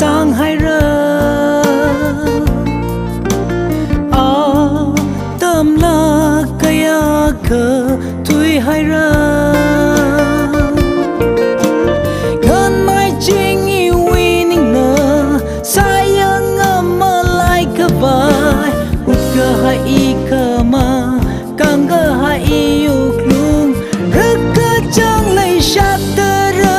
sang hai rơ tâm la kaya cơ thui hai rơ gần mai chính yêu winning nơ sayang ngâm lại cơ vai ut cơ hai i cơ ma càng cơ hai yêu lung rất cơ chẳng lấy sát tơ rơ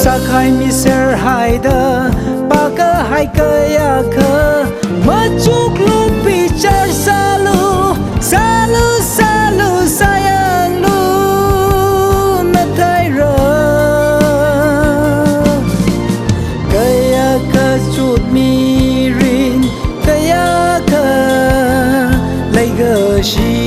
Sakai miser haida baka hai kaya ke macuk lu bicar salu sayang lu natai ra kaya ke cut mirin kaya ke lai gashi